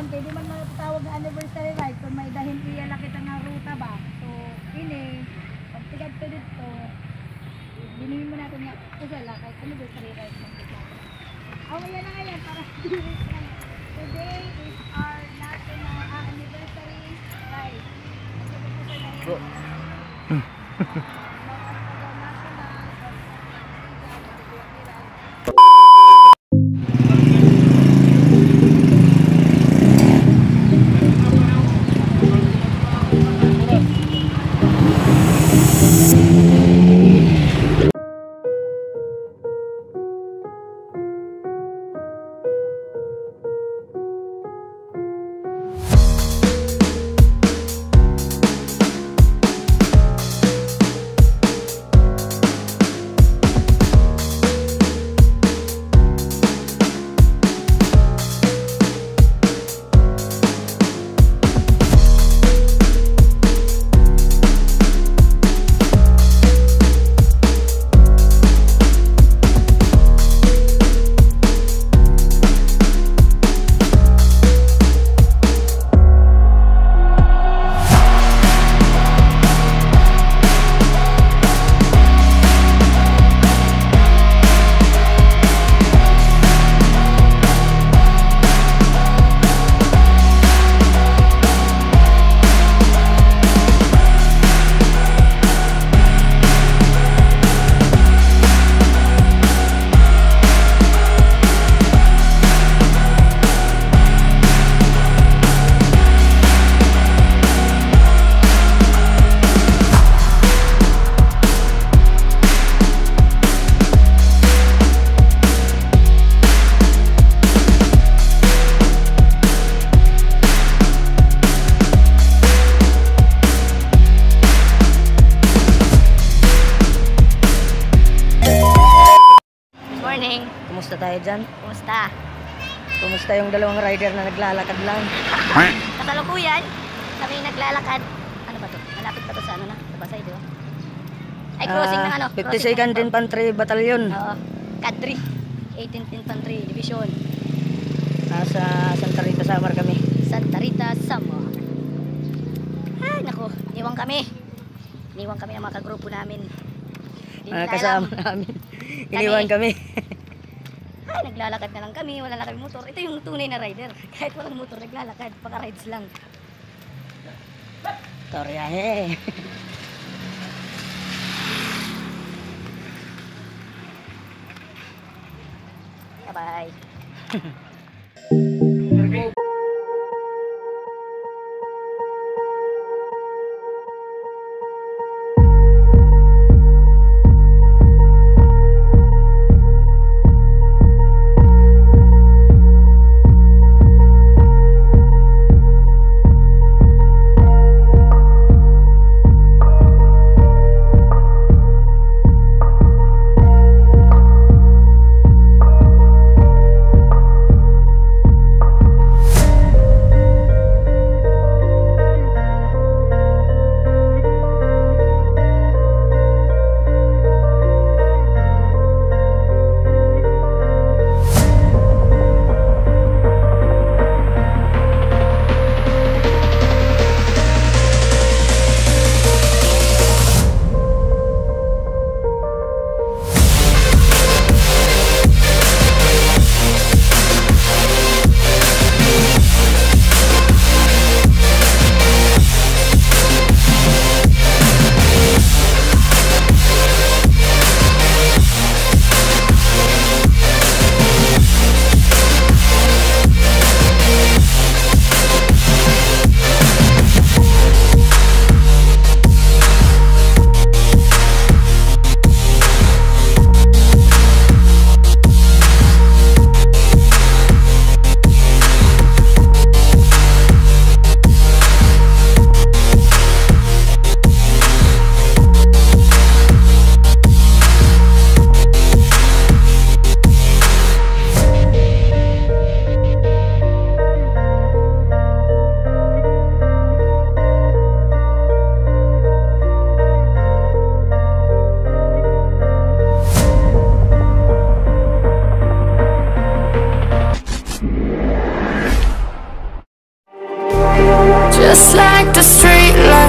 Pwede man matawag na anniversary ride kung may dahin iya lakit ang ruta ba. So, ini, pag tigad to dito, binuhin mo natin nga, usala, kahit anniversary ride lang dito. Yan na ngayon, para today is our national anniversary ride. Kumusta tayo dyan? Kumusta? Kumusta yung dalawang rider na naglalakad lang? Kasalukuyan, kami naglalakad. Ano ba to? Malapit pa to sa ano na? Sa Basey, di ba? Ay, crossing ng ano? 52nd Infantry Battalion. Oo. Cadre. 18th Infantry Division. Nasa Santa Rita Samar kami. Santa Rita Samar. Ay, naku. Iniwan kami. Iniwan kami ng mga kagrupo namin. Kasama namin. Iniwan kami. Ay, naglalakad na lang kami. Wala na kami motor. Ito yung tunay na rider. Kahit walang motor, naglalakad. Paka-rides lang. Toryahe. Bye-bye.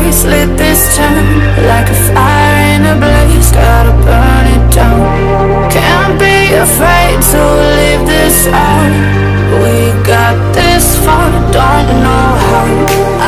face, lit this town like a fire in a blaze, gotta burn it down. Can't be afraid to leave this out. We got this far, don't know how.